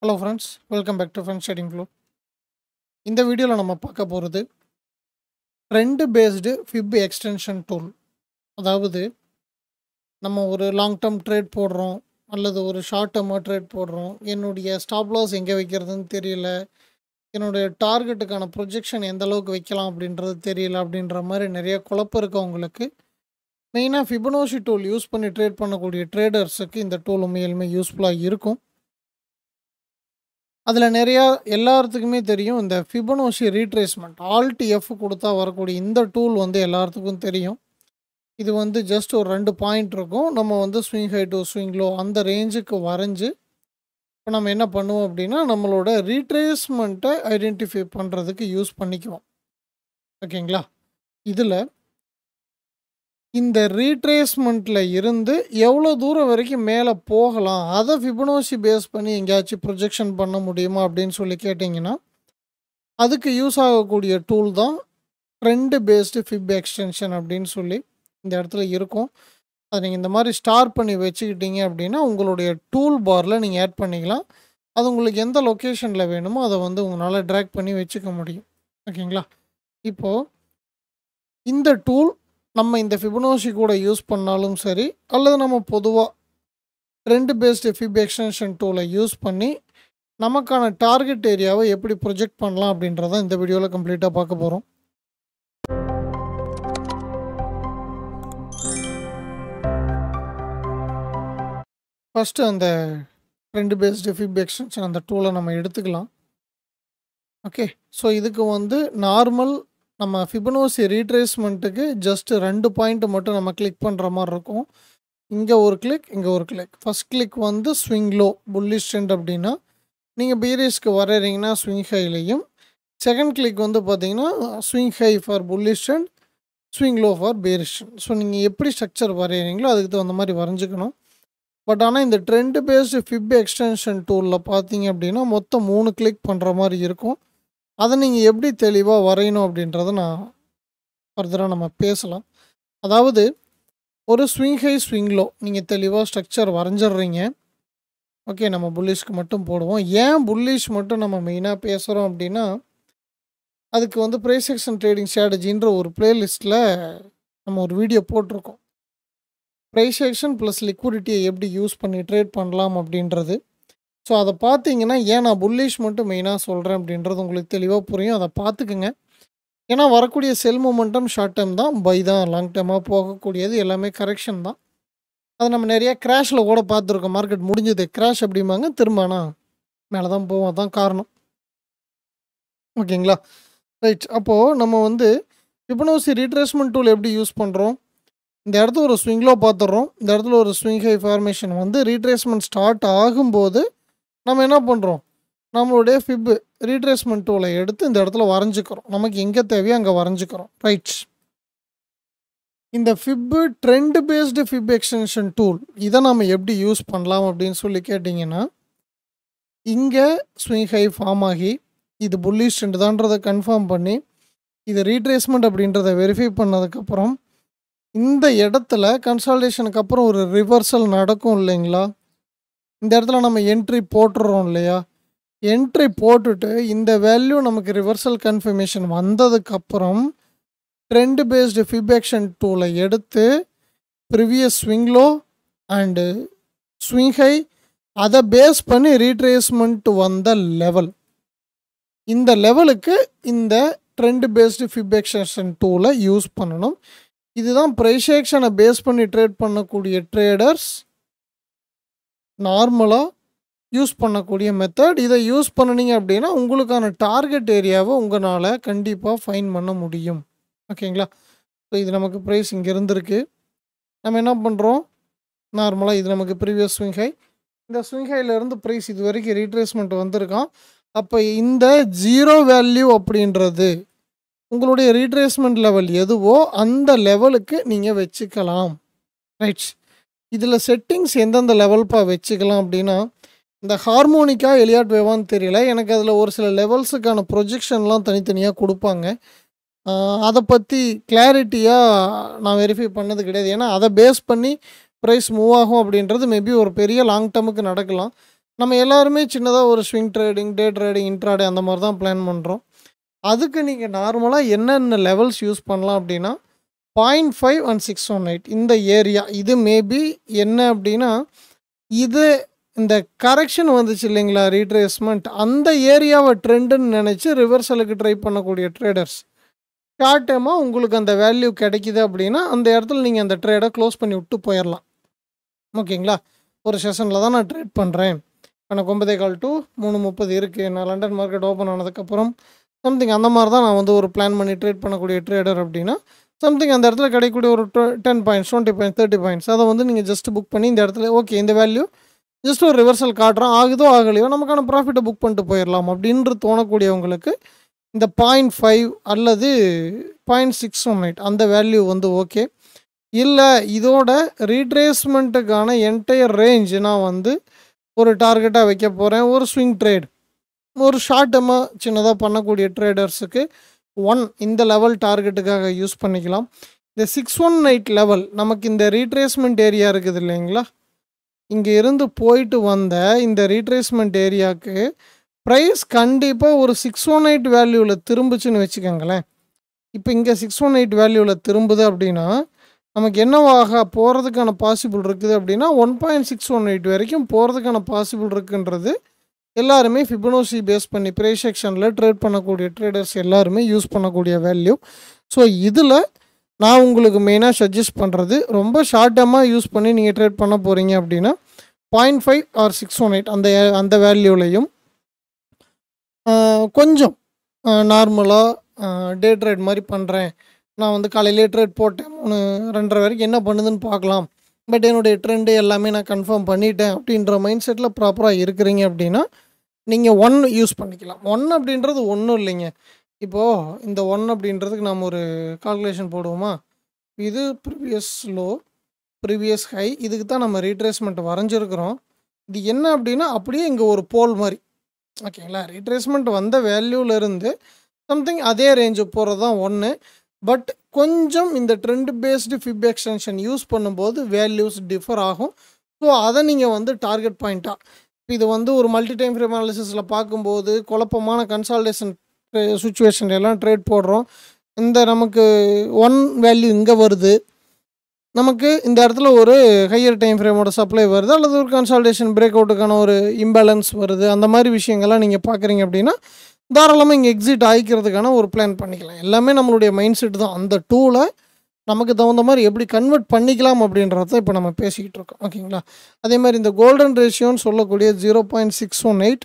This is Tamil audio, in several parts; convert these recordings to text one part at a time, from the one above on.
Hello friends, welcome back to friends trading clue. இந்த வீடியோவில் நம்ம பார்க்க போகிறது trend based fib extension tool. அதாவது நம்ம ஒரு லாங் டேர்ம் ட்ரேட் போடுறோம் அல்லது ஒரு ஷார்ட் டேர்மாக ட்ரேட் போடுறோம். என்னுடைய ஸ்டாப் லாஸ் எங்கே வைக்கிறதுன்னு தெரியல, என்னுடைய டார்கெட்டுக்கான ப்ரொஜெக்ஷன் எந்த அளவுக்கு வைக்கலாம் அப்படின்றது தெரியல அப்படின்ற மாதிரி நிறைய குழப்பம் இருக்கவங்களுக்கு மெயினாக ஃபிபனோசி டூல் யூஸ் பண்ணி ட்ரேட் பண்ணக்கூடிய ட்ரேடர்ஸுக்கு இந்த டூல் உண்மையிலுமே யூஸ்ஃபுல்லாக இருக்கும். அதில் நிறையா எல்லாத்துக்குமே தெரியும் இந்த ஃபிபனோசி ரீட்ரேஸ்மெண்ட் ஆல்ட் எஃப் கொடுத்தா வரக்கூடிய இந்த டூல் எல்லாத்துக்கும் தெரியும். இது ஜஸ்ட் ஒரு 2 பாயிண்ட் இருக்கும். நம்ம swing high to swing low அந்த ரேஞ்சுக்கு வரைஞ்சி இப்போ நம்ம என்ன பண்ணுவோம் அப்படின்னா நம்மளோட ரீட்ரேஸ்மெண்ட்டை ஐடென்டிஃபை பண்ணுறதுக்கு யூஸ் பண்ணிக்குவோம். ஓகேங்களா? இதில் இந்த ரீட்ரேஸ்மெண்ட்டில் இருந்து எவ்வளோ தூரம் வரைக்கும் மேலே போகலாம், அதை ஃபிபனோசி பேஸ் பண்ணி எங்கேயாச்சும் ப்ரொஜெக்ஷன் பண்ண முடியுமா அப்படின்னு சொல்லி கேட்டிங்கன்னா அதுக்கு யூஸ் ஆகக்கூடிய டூல் தான் ட்ரெண்ட் பேஸ்டு ஃபிப் எக்ஸ்டென்ஷன் அப்படின்னு சொல்லி இந்த இடத்துல இருக்கும். அதை நீங்கள் இந்த மாதிரி ஸ்டார் பண்ணி வச்சுக்கிட்டீங்க அப்படின்னா உங்களுடைய டூல் பாரில் நீங்கள் ஆட் பண்ணிக்கலாம். அது உங்களுக்கு எந்த லொக்கேஷனில் வேணுமோ அதை உங்களால் ட்ராக் பண்ணி வச்சுக்க முடியும். ஓகேங்களா? இப்போது இந்த டூல் நம்ம இந்த ஃபிபனோசி கூட யூஸ் பண்ணாலும் சரி அல்லது நம்ம பொதுவாக ட்ரெண்ட் பேஸ்டு ஃபிப் எக்ஸ்டென்ஷன் டூலை யூஸ் பண்ணி நமக்கான டார்கெட் ஏரியாவை எப்படி ப்ரொஜெக்ட் பண்ணலாம் அப்படின்றத இந்த வீடியோவில் கம்ப்ளீட்டாக பார்க்க போகிறோம். ஃபஸ்ட்டு அந்த ட்ரெண்ட் பேஸ்டு ஃபிப் எக்ஸ்டென்ஷன் அந்த டூலை நம்ம எடுத்துக்கலாம். ஓகே, ஸோ இதுக்கு நார்மல் நம்ம ஃபிபனோசி ரீட்ரேஸ்மெண்ட்டுக்கு ஜஸ்ட் 2 பாயிண்ட் மட்டும் நம்ம கிளிக் பண்ணுற மாதிரி இருக்கும். இங்கே ஒரு கிளிக், இங்கே ஒரு click. First click swing low bullish trend அப்படின்னா நீங்கள் பீரிஸ்க்கு வரைகிறீங்கன்னா ஸ்விங் ஹைலையும், செகண்ட் கிளிக் பார்த்தீங்கன்னா swing high for bullish trend, swing low for bearish trend. So நீங்கள் எப்படி ஸ்ட்ரக்சர் வரைகிறீங்களோ அதுக்கு தகுந்த மாதிரி வரைஞ்சிக்கணும். பட் ஆனால் இந்த ட்ரெண்ட் பேஸ்டு ஃபிப் எக்ஸ்டென்ஷன் டூலில் பார்த்தீங்க அப்படின்னா மொத்தம் 3 கிளிக் பண்ணுற மாதிரி இருக்கும். அதை நீங்கள் எப்படி தெளிவாக வரையணும் அப்படின்றத நான் ஃபர்தராக நம்ம பேசலாம். அதாவது ஒரு ஸ்விங் ஹை ஸ்விங் லோ நீங்கள் தெளிவாக ஸ்ட்ரக்சர் வரைஞ்சிட்றீங்க. ஓகே, நம்ம புல்லிஷ்க்கு மட்டும் போடுவோம். ஏன் புல்லிஷ் மட்டும் நம்ம மெயினாக பேசுகிறோம் அப்படின்னா அதுக்கு ப்ரைஸ் ஆக்ஷன் ட்ரேடிங் ஸ்ட்ராட்டஜின்ற ஒரு பிளேலிஸ்ட்டில் நம்ம ஒரு வீடியோ போட்டிருக்கோம். ப்ரைஸ் ஆக்ஷன் ப்ளஸ் லிக்விடிட்டியை எப்படி யூஸ் பண்ணி ட்ரேட் பண்ணலாம் அப்படின்றது. ஸோ அதை பார்த்தீங்கன்னா ஏன் நான் புல்லிஷ் மட்டும் மெயினாக சொல்கிறேன் அப்படின்றது உங்களுக்கு தெளிவாக புரியும். அதை பார்த்துக்குங்க. ஏன்னா வரக்கூடிய செல் மூமெண்டம் ஷார்ட் டேர்ம் தான், பை தான் லாங் டேர்மாக போகக்கூடியது, எல்லாமே கரெக்ஷன் தான். அதை நம்ம நிறையா கிராஷில் கூட பார்த்துருக்கோம். மார்க்கெட் முடிஞ்சது கிராஷ் அப்படிம்பாங்க, திரும்பினா மேலே தான் போவோம். அதுதான் காரணம். ஓகேங்களா? ரைட். அப்போது நம்ம ஃபிபனோசி ரீட்ரேஸ்மெண்ட் டூல் எப்படி யூஸ் பண்ணுறோம்? இந்த இடத்துல ஒரு ஸ்விங் லோ பார்த்துடுறோம். இந்த இடத்துல ஒரு swing high formation retracement start ஆகும்போது நம்ம என்ன பண்ணுறோம், நம்மளுடைய ஃபிப் ரீட்ரேஸ்மெண்ட் டூலை எடுத்து இந்த இடத்துல வரைஞ்சிக்கிறோம். நமக்கு எங்கே தேவையோ அங்கே வரைஞ்சிக்கிறோம். ரைட். இந்த ஃபிப்பு trend based fib extension tool இதை நம்ம எப்படி யூஸ் பண்ணலாம் அப்படின்னு சொல்லி கேட்டிங்கன்னா இங்கே ஸ்விங் ஹை ஃபார்ம் ஆகி இது புல்லிஷ் ட்ரெண்ட் தான்றதை கன்ஃபார்ம் பண்ணி இது ரீட்ரேஸ்மெண்ட் அப்படின்றத வெரிஃபை பண்ணதுக்கப்புறம் இந்த இடத்துல கன்சால்டேஷனுக்கு அப்புறம் ஒரு ரிவர்சல் நடக்கும் இல்லைங்களா? இந்த இடத்துல நம்ம என்ட்ரி போட்டுடுறோம் இல்லையா? என்ட்ரி போட்டுட்டு இந்த வேல்யூ நமக்கு ரிவர்சல் கன்ஃபர்மேஷன் வந்ததுக்கப்புறம் ட்ரெண்ட் பேஸ்டு ஃபிப் எக்ஸ்டென்ஷன் டூலை எடுத்து previous swing low and swing high அதை பேஸ் பண்ணி ரீட்ரேஸ்மெண்ட் வந்த லெவல், இந்த லெவலுக்கு இந்த ட்ரெண்ட் பேஸ்டு ஃபிப் எக்ஸ்டென்ஷன் டூலை யூஸ் பண்ணணும். இதுதான் ப்ரைஸ் ஆக்ஷனை பேஸ் பண்ணி ட்ரேட் பண்ணக்கூடிய ட்ரேடர்ஸ் நார்மலாக யூஸ் பண்ணக்கூடிய மெத்தட். இதை யூஸ் பண்ணினீங்க அப்படின்னா உங்களுக்கான டார்கெட் ஏரியாவை உங்களால் கண்டிப்பாக ஃபைன் பண்ண முடியும். ஓகேங்களா? ஸோ இது நமக்கு ப்ரைஸ் இங்கே இருந்திருக்கு. நம்ம என்ன பண்ணுறோம், நார்மலாக இது நமக்கு ப்ரீவியஸ் ஸ்விங் ஹை, இந்த ஸ்விங் ஹைலேருந்து ப்ரைஸ் இது வரைக்கும் ரீட்ரேஸ்மெண்ட் வந்திருக்கான். அப்போ இந்த 0 வேல்யூ அப்படின்றது உங்களுடைய ரீட்ரேஸ்மெண்ட் லெவல் எதுவோ அந்த லெவலுக்கு நீங்கள் வச்சுக்கலாம். ரைட்ஸ். இதில் செட்டிங்ஸ் எந்தெந்த லெவல்ப்பா வச்சுக்கலாம் அப்படின்னா இந்த ஹார்மோனிக்கா எலியாட் வேவான்னு தெரியல எனக்கு. அதில் ஒரு சில லெவல்ஸுக்கான ப்ரொஜெக்ஷன்லாம் தனித்தனியாக கொடுப்பாங்க. அதை பற்றி கிளாரிட்டியாக நான் வெரிஃபை பண்ணது கிடையாது. ஏன்னா அதை பேஸ் பண்ணி ப்ரைஸ் மூவ் ஆகும் அப்படின்றது மேபி ஒரு பெரிய லாங் டேர்முக்கு நடக்கலாம். நம்ம எல்லாருமே சின்னதா ஒரு ஸ்விங் ட்ரேடிங், டே ட்ரேடிங், இன்ட்ராடே அந்த மாரி தான் பிளான் பண்றோம். அதுக்கு நீங்க நார்மலா என்னென்ன லெவல்ஸ் யூஸ் பண்ணலாம் அப்டின்னா, 0.5 அண்ட் 618 இந்த ஏரியா. இது மேபி என்ன அப்டின்னா, இது இந்த கரெக்ஷன் வந்துச்சு இல்லைங்களா? ரீட்ரேஸ்மென்ட் அந்த ஏரியாவ ட்ரெண்டுன்னு நெனச்சு ரிவர்சலுக்கு ட்ரை பண்ணக்கூடிய ட்ரேடர்ஸ். ஷார்ட் டேர்மா உங்களுக்கு அந்த வேல்யூ கிடைக்குது அப்டின்னா, அந்த இடத்துல நீங்க அந்த ட்ரேட க்ளோஸ் பண்ணி விட்டு போயிரலாம். ஓகேங்களா? ஒரு செஷன்ல தான் நான் ட்ரேட் பண்றேன். எனக்கு 9:15 டூ 3:30 இருக்கு. நான் லண்டன் மார்க்கெட் ஓப்பன் ஆனதுக்கப்புறம் சம்திங் அந்த மாரி தான் நான் வந்து ஒரு பிளான் பண்ணி ட்ரேட் பண்ணக்கூடிய ட்ரேடர் அப்டின்னா, சம்திங் அந்த இடத்துல கிடைக்கக்கூடிய ஒரு 10 பாயிண்ட்ஸ், 20 பாயிண்ட்ஸ், 30 பாயிண்ட்ஸ் அத வந்து நீங்க ஜஸ்ட் புக் பண்ணி இந்த இடத்துல ஓகே இந்த வேல்யூ ஜஸ்ட் ஒரு ரிவர்சல் காட்டுறான். ஆகுதோ ஆகலையோ நமக்கான ப்ராஃபிட்ட புக் பண்ணிட்டு போயிரலாம் அப்டின்று தோணக்கூடியவங்களுக்கு இந்த 0.5 அல்லது 0.618 அந்த வேல்யூ வந்து ஓகே. இல்ல இதோட ரீட்ரேஸ்மென்ட்டுக்கான என்டையர் ரேஞ்ச் நான் வந்து ஒரு டார்கெட்டா வைக்க போறேன். ஒரு ஸ்விங் ட்ரேட். ஒரு ஷார்ட் டேர்மா சின்னதா பண்ணக்கூடிய ட்ரேடர்ஸுக்கு 1 இந்த லெவல் டார்கெட்டுக்காக யூஸ் பண்ணிக்கலாம். இந்த 618 லெவல் நமக்கு இந்த ரீட்ரேஸ்மென்ட் ஏரியா இருக்குது இல்லைங்களா? இங்க இருந்து போயிட்டு வந்த இந்த ரீட்ரேஸ்மென்ட் ஏரியாக்கு பிரைஸ் கண்டிப்பா ஒரு 618 வேல்யூல திரும்புச்சுன்னு வச்சுக்கோங்களேன். இப்போ இங்க 618 வேல்யூல திரும்புது அப்டின்னா, நமக்கு என்னவாக போறதுக்கான பாசிபிள் இருக்குது அப்டின்னா, 1.618 வரைக்கும் போறதுக்கான பாசிபிள் இருக்குன்றது எல்லாருமே ஃபிபனோசி பேஸ் பண்ணி பிரைஸ் செக்ஷன்ல ட்ரேட் பண்ணக்கூடிய ட்ரேடர்ஸ் எல்லாருமே யூஸ் பண்ணக்கூடிய வேல்யூ. ஸோ இதில நான் உங்களுக்கு மெயினா சஜெஸ்ட் பண்றது, ரொம்ப ஷார்ட் டேர்மா யூஸ் பண்ணி நீங்க ட்ரேட் பண்ண போறீங்க அப்டின்னா, 0.5 ஆர் 618 அந்த வேல்யூலயும் கொஞ்சம் நார்மலா டே ட்ரேட் மாரி பண்றேன். நான் வந்து காலையிலேயே ட்ரேட் போட்டேன். 3 2:30 வரைக்கும் என்ன பண்ணுதுன்னு பார்க்கலாம். பட் என்னுடைய ட்ரெண்டு எல்லாமே நான் கன்ஃபார்ம் பண்ணிட்டேன் அப்டின்ற மைண்ட் செட்ல ப்ராப்பரா இருக்கிறீங்க அப்டின்னா, நீங்க 1 யூஸ் பண்ணிக்கலாம். 1 அப்டின்றது ஒண்ணும் இல்லைங்க. இப்போ இந்த 1 அப்டின்றதுக்கு நாம ஒரு கால்குலேஷன் போடுவோமா? இது ப்ரீவியஸ் லோ, ப்ரீவியஸ் ஹை இதுக்கு தான் நம்ம ரீட்ரேஸ்மென்ட் வரைஞ்சிருக்கிறோம். இது என்ன அப்டின்னா, அப்படியே இங்க ஒரு போல் மாரி. ஓகேங்களா? ரீட்ரேஸ்மென்ட் வந்த வேல்யூல இருந்து சம்திங் அதே ரேஞ்ச் போறது தான் 1. பட் கொஞ்சம் இந்த trend based fib extension use பண்ணும்போது வேல்யூஸ் டிஃபர் ஆகும். ஸோ அத நீங்க வந்து டார்கெட் பாயிண்ட்டா இது வந்து ஒரு மல்டி டைம் ஃப்ரேம் அனாலிசிஸ்ல பார்க்கும்போது குழப்பமான கன்சால்டேஷன் சிச்சுவேஷன்ல எல்லாம் ட்ரேட் போடுறோம். இந்த நமக்கு 1 வேல்யூ இங்க வருது. நமக்கு இந்த இடத்துல ஒரு ஹையர் டைம் ஃப்ரேமோட சப்ளை வருது அல்லது ஒரு கன்சால்டேஷன் பிரேக் அவுட்டுக்கான ஒரு இம்பேலன்ஸ் வருது. அந்த மாதிரி விஷயங்கள்லாம் நீங்கள் பார்க்குறீங்க அப்படின்னா தாராளமாக இங்கே எக்ஸிட் ஆகிக்கிறதுக்கான ஒரு பிளான் பண்ணிக்கலாம். எல்லாமே நம்மளுடைய மைண்ட் செட் தான். அந்த டூலை நமக்கு தகுந்த மாதிரி எப்படி கன்வெர்ட் பண்ணிக்கலாம் அப்படின்றத இப்போ நம்ம பேசிக்கிட்டு இருக்கோம். ஓகேங்களா? அதே மாதிரி இந்த கோல்டன் ரேஷியோன்னு சொல்லக்கூடிய 0.618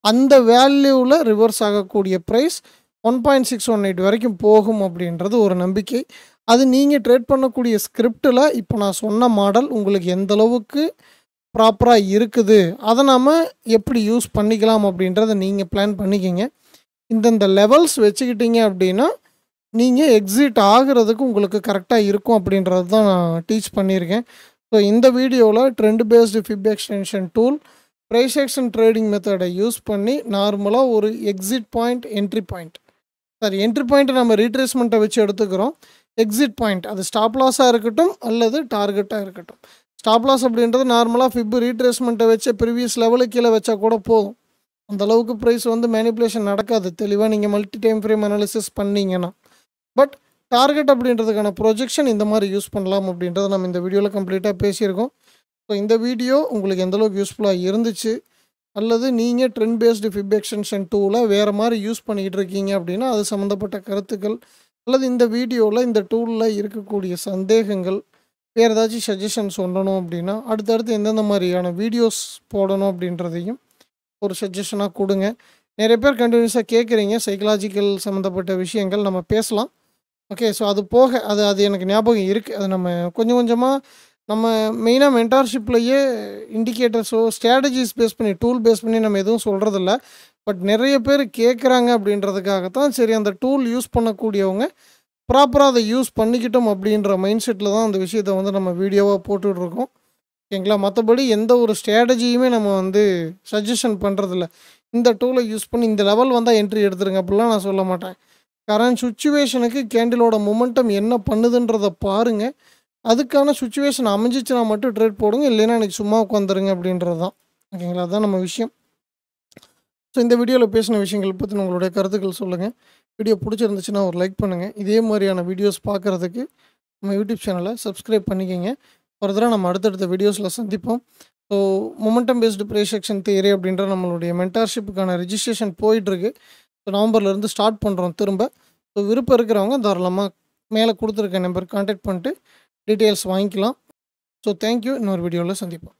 அந்த வேல்யூவில் ரிவர்ஸ் ஆகக்கூடிய ப்ரைஸ் 1.618 வரைக்கும் போகும் அப்படின்றது ஒரு நம்பிக்கை. அது நீங்கள் ட்ரேட் பண்ணக்கூடிய ஸ்கிரிப்டில் இப்போ நான் சொன்ன மாடல் உங்களுக்கு எந்த அளவுக்கு ப்ராப்பராக இருக்குது, அதை நாம் எப்படி யூஸ் பண்ணிக்கலாம் அப்படின்றத நீங்கள் பிளான் பண்ணிக்கிங்க. இந்தந்த லெவல்ஸ் வச்சுக்கிட்டீங்க அப்படின்னா நீங்கள் எக்ஸிட் ஆகிறதுக்கு உங்களுக்கு கரெக்டாக இருக்கும் அப்படின்றது தான் நான் டீச் பண்ணியிருக்கேன். ஸோ இந்த வீடியோவில் trend based fib extension tool price action trading மெத்தடை யூஸ் பண்ணி நார்மலாக ஒரு exit point, entry point, entry பாயிண்ட்டை நம்ம ரீட்ரேஸ்மெண்ட்டை வச்சு எடுத்துக்கிறோம். எக்ஸிட் பாயிண்ட் அது ஸ்டாப் லாஸாக இருக்கட்டும் அல்லது டார்கெட்டாக இருக்கட்டும். ஸ்டாப் லாஸ் அப்படின்றது நார்மலாக ஃபிப் ரீட்ரேஸ்மெண்ட்டை வச்சு ப்ரீவியஸ் லெவலுக்கு கீழே வச்சா கூட போதும். அந்த அளவுக்கு ப்ரைஸ் வந்து மேனிப்புலேஷன் நடக்காது தெளிவாக நீங்கள் மல்டி டைம் ஃப்ரேம் அனாலிசிஸ் பண்ணீங்கன்னா. பட் டார்கெட் அப்படின்றதுக்கான ப்ரொஜெக்ஷன் இந்த மாதிரி யூஸ் பண்ணலாம் அப்படின்றத நம்ம இந்த வீடியோவில் கம்ப்ளீட்டாக பேசியிருக்கோம். ஸோ இந்த வீடியோ உங்களுக்கு எந்தளவுக்கு யூஸ்ஃபுல்லாக இருந்துச்சு அல்லது நீங்கள் ட்ரெண்ட் பேஸ்டு ஃபிப் எக்ஸ்டென்ஷன் டூலை வேறு மாதிரி யூஸ் பண்ணிக்கிட்டு இருக்கீங்க அப்படின்னா அது சம்மந்தப்பட்ட கருத்துக்கள் அல்லது இந்த வீடியோவில் இந்த டூலில் இருக்கக்கூடிய சந்தேகங்கள் வேறு ஏதாச்சும் சஜஷன் சொல்லணும் அப்படின்னா அடுத்தடுத்து எந்தெந்த மாதிரியான வீடியோஸ் போடணும் அப்படின்றதையும் ஒரு சஜஷனாக கொடுங்க. நிறைய பேர் கண்டினியூஸாக கேட்குறீங்க சைக்கலாஜிக்கல் சம்மந்தப்பட்ட விஷயங்கள் நம்ம பேசலாம். ஓகே, ஸோ அது போக அது எனக்கு ஞாபகம் இருக்குது. அது நம்ம கொஞ்சம் கொஞ்சமாக நம்ம மெயினாக மென்டார்ஷிப்லேயே இண்டிகேட்டர்ஸோ ஸ்ட்ராட்டஜிஸ் பேஸ் பண்ணி டூல் பேஸ் பண்ணி நம்ம எதுவும் சொல்கிறதில்ல. பட் நிறைய பேர் கேட்குறாங்க அப்படின்றதுக்காகத்தான் சரி அந்த டூல் யூஸ் பண்ணக்கூடியவங்க ப்ராப்பராக அதை யூஸ் பண்ணிக்கிட்டோம் அப்படின்ற மைண்ட் செட்டில் தான் அந்த விஷயத்தை வந்து நம்ம வீடியோவாக போட்டுட்ருக்கோம். ஓகேங்களா? மற்றபடி எந்த ஒரு ஸ்ட்ராட்டஜியுமே நம்ம வந்து சஜஷன் பண்ணுறதில்ல. இந்த டூலை யூஸ் பண்ணி இந்த லெவல் வந்தால் என்ட்ரி எடுத்துருங்க அப்படிலாம் நான் சொல்ல மாட்டேன். கரண்ட் சுச்சுவேஷனுக்கு கேண்டிலோட மொமெண்டம் என்ன பண்ணுதுன்றதை பாருங்கள். அதுக்கான சுச்சுவேஷன் அமைஞ்சிச்சுன்னா மட்டும் ட்ரேட் போடுங்க, இல்லைன்னா எனக்கு சும்மா உட்காந்துருங்க அப்படின்றது தான். ஓகேங்களா? அதான் நம்ம விஷயம். ஸோ இந்த வீடியோவில் பேசின விஷயங்கள் பற்றி உங்களுடைய கருத்துக்கள் சொல்லுங்கள். வீடியோ பிடிச்சிருந்துச்சுன்னா ஒரு லைக் பண்ணுங்கள். இதே மாதிரியான வீடியோஸ் பார்க்குறதுக்கு நம்ம யூடியூப் சேனலை சப்ஸ்கிரைப் பண்ணிக்கங்க. ஃபர்தராக நம்ம அடுத்தடுத்த வீடியோஸில் சந்திப்போம். So momentum based price action theory அப்படின்ற நம்மளுடைய மென்டார்ஷிப்புக்கான ரிஜிஸ்ட்ரேஷன் போயிட்டுருக்கு. ஸோ நவம்பர்லேருந்து ஸ்டார்ட் பண்ணுறோம் திரும்ப. ஸோ விருப்பம் இருக்கிறவங்க தாராளமாக மேலே கொடுத்துருக்க நம்பர் கான்டாக்ட் பண்ணிட்டு டீட்டெயில்ஸ் வாங்கிக்கலாம். So thank you. இன்னொரு வீடியோவில் சந்திப்போம்.